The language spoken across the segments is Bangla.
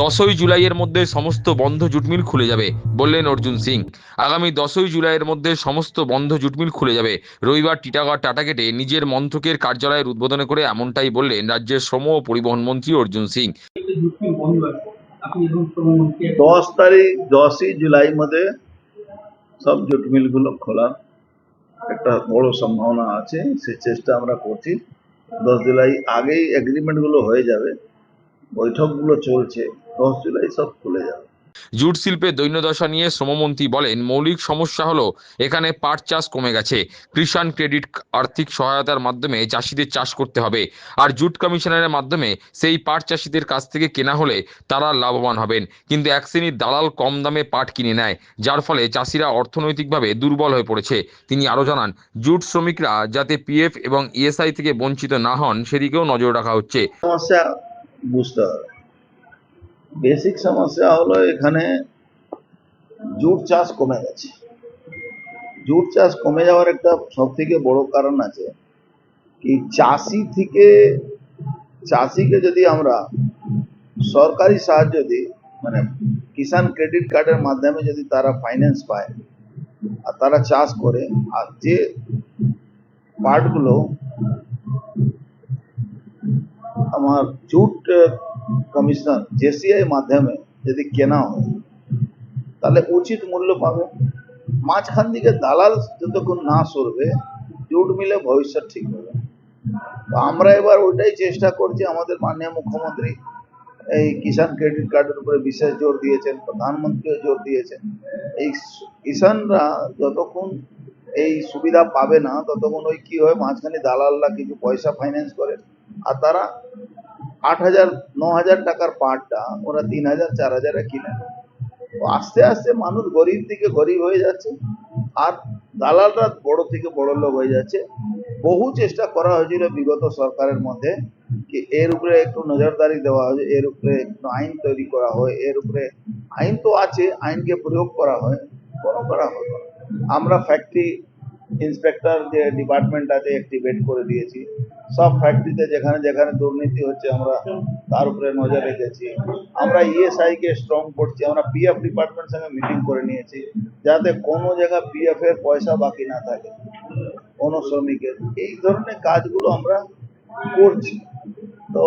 10ই জুলাইয়ের মধ্যে সমস্ত বন্ধ জুট মিল খুলে যাবে, বললেন অর্জুন সিং। আগামী 10ই জুলাইয়ের মধ্যে সমস্ত বন্ধ জুট মিল খুলে যাবে। রবিবার টিটাগড় টাটাগেটে নিজের মন্ত্রকের কার্যালয়ের উদ্বোধন করে এমনটাই বললেন রাজ্যের শ্রম ও পরিবহন মন্ত্রী অর্জুন সিং। 10 জুলাই সব জুট মিলগুলো খোলার একটা বড় সম্ভাবনা আছে। সে চেষ্টা আমরা করছি। 10 জুলাই আগেই এগ্রিমেন্টগুলো হয়ে যাবে, বৈঠকগুলো চলছে। 10 জুলাই সব খুলে যাবে। জুট শিল্পের দৈন্যদশা নিয়ে শ্রমমন্ত্রী বলেন, মৌলিক সমস্যা হলো এখানে পাট চাষ কমে গেছে। কিষাণ ক্রেডিট আর্থিক সহায়তার মাধ্যমে চাষিদের চাষ করতে হবে, আর জুট কমিশনের মাধ্যমে সেই পাট চাষিদের কাছ থেকে কেনা হলে তারা লাভবান হবেন। কিন্তু এক শ্রেণীর দালাল কম দামে পাট কিনে নেয়, যার ফলে চাষিরা অর্থনৈতিকভাবে দুর্বল হয়ে পড়েছে। তিনি আরো জানান, জুট শ্রমিকরা যাতে পিএফ এবং ইএসআই থেকে বঞ্চিত না হন সেদিকেও নজর রাখা হচ্ছে। সমস্যা বুঝতে হবে। বেসিক সমস্যা হলো এখানে জুট চাষ কমে গেছে। জুট চাষ কমে যাওয়ার একটা সব থেকে বড় কারণ আছে কি, চাষিকে যদি আমরা সরকারি সাহায্য দিই, মানে কিষাণ ক্রেডিট কার্ডের মাধ্যমে যদি তারা ফাইন্যান্স পায় আর তারা চাষ করে, আর যে পাটগুলো আমার জুট কমিশন জেসিআই মাধ্যমে যদি কেনা হয় তাহলে উচিত মূল্য পাবে। মাঝখান দিকে দালাল যতক্ষণ না সরবে জুট মিলে ভবিষ্যৎ ঠিক হবে। তো আমরা এবার ওইটাই চেষ্টা করছি। আমাদের মাননীয় মুখ্যমন্ত্রী এই কিষাণ ক্রেডিট কার্ডের উপরে বিশেষ জোর দিয়েছেন, প্রধানমন্ত্রীও জোর দিয়েছেন। এই কিষাণরা যতক্ষণ এই সুবিধা পাবে না ততক্ষণ ওই কি হয়, মাঝখানে দালালরা কিছু পয়সা ফাইন্যান্স করে, আর তারা 8,000 9,000 টাকার পাটটা ওরা 3,000 4,000 কিনে নেয়। তো আস্তে আস্তে মানুষ গরিব থেকে গরিব হয়ে যাচ্ছে, আর দালালরা বড় থেকে বড় লোক হয়ে যাচ্ছে। বহু চেষ্টা করা হয়েছিল বিগত সরকারের মধ্যে কি এর উপরে একটু নজরদারি দেওয়া হয়, এর উপরে একটু আইন তৈরি করা হয়। এর উপরে আইন তো আছে, আইনকে প্রয়োগ করা হয়, কোনো করা হতো না। আমরা ফ্যাক্টরি ইন্সপেক্টর যে ডিপার্টমেন্ট আছে অ্যাক্টিভেট করে দিয়েছি। সব ফ্যাক্টরিতে যেখানে যেখানে দুর্নীতি হচ্ছে আমরা তার উপরে নজর রেখেছি। আমরা ইএসআই কে স্ট্রং করছি। আমরা পিএফ ডিপার্টমেন্টের সঙ্গে মিটিং করে নিয়েছি যাতে কোনো জায়গায় পিএফ এর পয়সা বাকি না থাকে কোনো শ্রমিকের। এই ধরনের কাজগুলো আমরা করছি। তো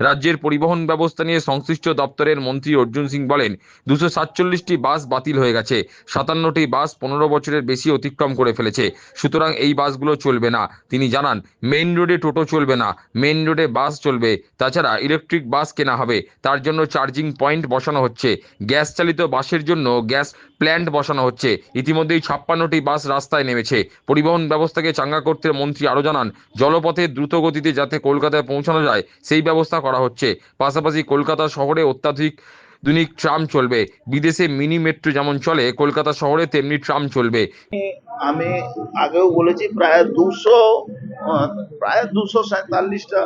রাজ্যের পরিবহন ব্যবস্থা নিয়ে সংশ্লিষ্ট দপ্তরের মন্ত্রী অর্জুন সিং বলেন, 247টি বাস বাতিল হয়ে গেছে। 57টি বাস 15 বছরের বেশি অতিক্রম করে ফেলেছে। সুতরাং এই বাসগুলো চলবে না। তিনি জানান, মেইন রোডে টোটো চলবে না, মেইন রোডে বাস চলবে। তাছাড়া ইলেকট্রিক বাস কেনা হবে, তার জন্য চার্জিং পয়েন্ট বসানো হচ্ছে। গ্যাস চালিত বাসের জন্য গ্যাস প্ল্যান্ট বসানো হচ্ছে। ইতিমধ্যেই 56টি বাস রাস্তায় নেমেছে। পরিবহন ব্যবস্থাকে চাঙ্গা করতে মন্ত্রী আরো জানান, জলপথে দ্রুত গতিতে যাতে কলকাতায় পৌঁছানো যায় সেই ব্যবস্থা করা হচ্ছে। পাশাপাশি কলকাতা শহরে অত্যাধুনিক ট্রাম চলবে। বিদেশে মিনি মেট্রো যেমন চলে, কলকাতা শহরে তেমনি ট্রাম চলবে। আমি আগেও বলেছি প্রায় 247টা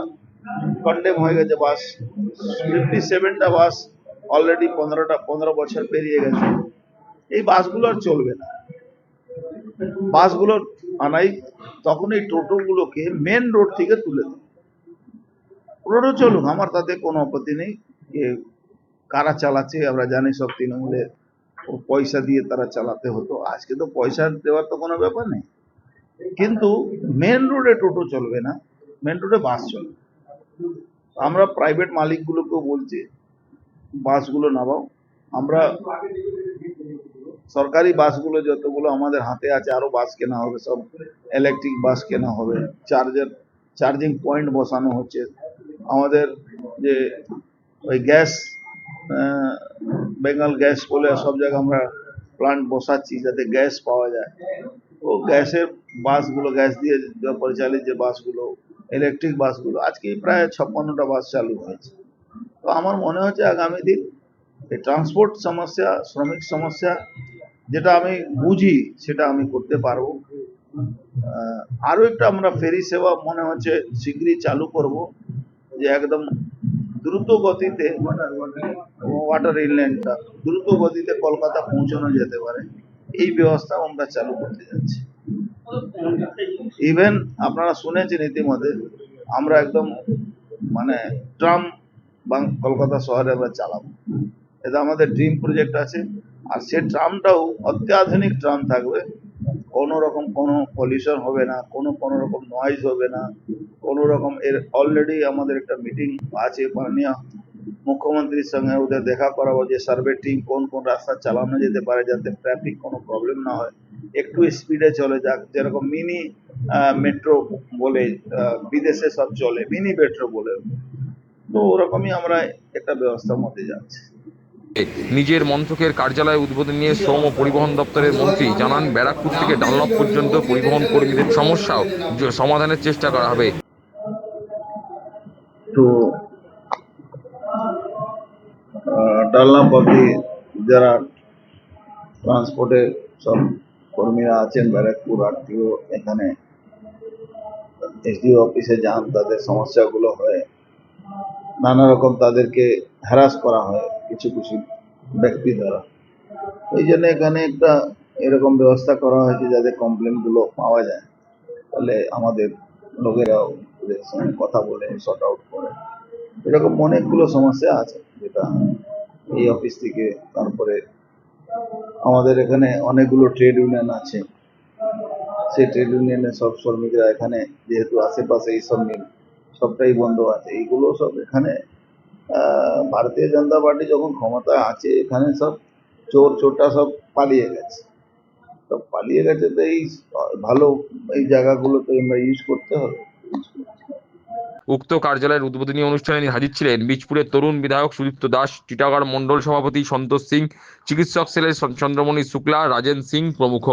কন্ডেম হয়ে গেছে বাস। 57টা বাস অলরেডি 15 বছর পেরিয়ে গেছে। এই বাসগুলো আর চলবে না। বাসগুলো আনাই তখন এই টোটোগুলোকে মেন রোড থেকে তুলে দেবে। রোডও চলুক, আমার তাতে কোনো আপত্তি নেই। কারা চালাচ্ছে আমরা জানি, সব তৃণমূলের পয়সা দিয়ে তারা চালাতে হতো। আজকে তো পয়সা দেওয়ার তো কোনো ব্যাপার নেই, কিন্তু মেন রোডে টোটো চলবে না, মেন রোডে বাস চলবে। আমরা প্রাইভেট মালিকগুলোকেও বলছি বাসগুলো নামাও। আমরা সরকারি বাসগুলো যতগুলো আমাদের হাতে আছে, আরো বাস কেনা হবে, সব ইলেকট্রিক বাস কেনা হবে। চার্জিং পয়েন্ট বসানো হচ্ছে। আমাদের যে ওই গ্যাস, বেঙ্গল গ্যাস বলে সব জায়গায় আমরা প্লান্ট বসাচ্ছি যাতে গ্যাস পাওয়া যায়। ও গ্যাসের বাসগুলো, গ্যাস দিয়ে পরিচালিত যে বাসগুলো, ইলেকট্রিক বাসগুলো, আজকে প্রায় 56টা বাস চালু হয়েছে। তো আমার মনে হচ্ছে আগামী দিন এই ট্রান্সপোর্ট সমস্যা, শ্রমিক সমস্যা যেটা আমি বুঝি সেটা আমি করতে পারবো। আরো একটা আমরা ফেরি সেবা মনে হচ্ছে শীঘ্রই চালু করব, যে একদম দ্রুত গতিতে ওয়াটার ইনল্যান্ডটা দ্রুত গতিতে কলকাতা পৌঁছানো যেতে পারে, এই ব্যবস্থা আমরা চালু করতে যাচ্ছি। ইভেন আপনারা শুনেছেন ইতিমধ্যে আমরা একদম মানে ট্রাম কলকাতা শহরে আমরা চালাবো। এটা আমাদের ড্রিম প্রজেক্ট আছে। আর সে ট্রামটাও অত্যাধুনিক ট্রাম থাকবে, কোনো রকম কোনো পলিউশন হবে না, কোনো রকম নয়েজ হবে না, কোনো রকম। এর অলরেডি আমাদের একটা মিটিং আছে মাননীয় মুখ্যমন্ত্রীর সঙ্গে, ওদের দেখা করাবো যে সার্ভে টিম কোন কোন রাস্তা চালানো যেতে পারে যাতে ট্রাফিক কোনো প্রবলেম না হয়, একটু স্পিডে চলে যাক, যেরকম মিনি মেট্রো বলে বিদেশে সব চলে, মিনি মেট্রো বলে, তো ওরকমই আমরা একটা ব্যবস্থার মধ্যে যাচ্ছি। নিজের মন্ত্রকের কার্যালয় উদ্বোধন নিয়ে শ্রম ও পরিবহন দপ্তরের মন্ত্রী জানান, ব্যারাকপুর থেকে ডানলপ পর্যন্ত পরিবহন কর্মীদের সমস্যাও সমাধানের চেষ্টা করা হবে। তো ডানলপ অব্দি যারা ট্রান্সপোর্টে সব কর্মীরা আছেন ব্যারাকপুর আরটিও, এখানে এসডিও অফিসে যান, তাদের সমস্যাগুলো হয়, নানা রকম তাদেরকে হ্যারাস করা হয় কিছু কিছু ব্যক্তি দ্বারা। এই জন্য এখানে একটা এরকম ব্যবস্থা করা হয়েছে যাতে কমপ্লেন গুলো পাওয়া যায়, তাহলে আমাদের লোকেরা ওদের সঙ্গে কথা বলে সর্ট আউট করে। এরকম অনেকগুলো সমস্যা আছে যেটা এই অফিস থেকে, তারপরে আমাদের এখানে অনেকগুলো ট্রেড ইউনিয়ন আছে, সেই ট্রেড ইউনিয়নের সব শ্রমিকরা এখানে, যেহেতু আশেপাশে এইসব মিল সবটাই বন্ধ আছে, এইগুলো সব এখানে ভারতীয় জনতা পার্টি যখন ক্ষমতায় আছে এখানে সব চোরটা সব পালিয়ে গেছে, সব পালিয়ে গেছে। তো এই ভালো এই জায়গাগুলো তো আমরা ইউজ করতে হবে। উক্ত কার্যালয়ের উদ্বোধনী অনুষ্ঠানে হাজির ছিলেন বীজপুরের তরুণ বিধায়ক সুদীপ্ত দাস, টিটাগড় মন্ডল সভাপতি সন্তোষ সিং, চিকিৎসক সেলের চন্দ্রমণি শুক্লা, রাজেন সিং প্রমুখ।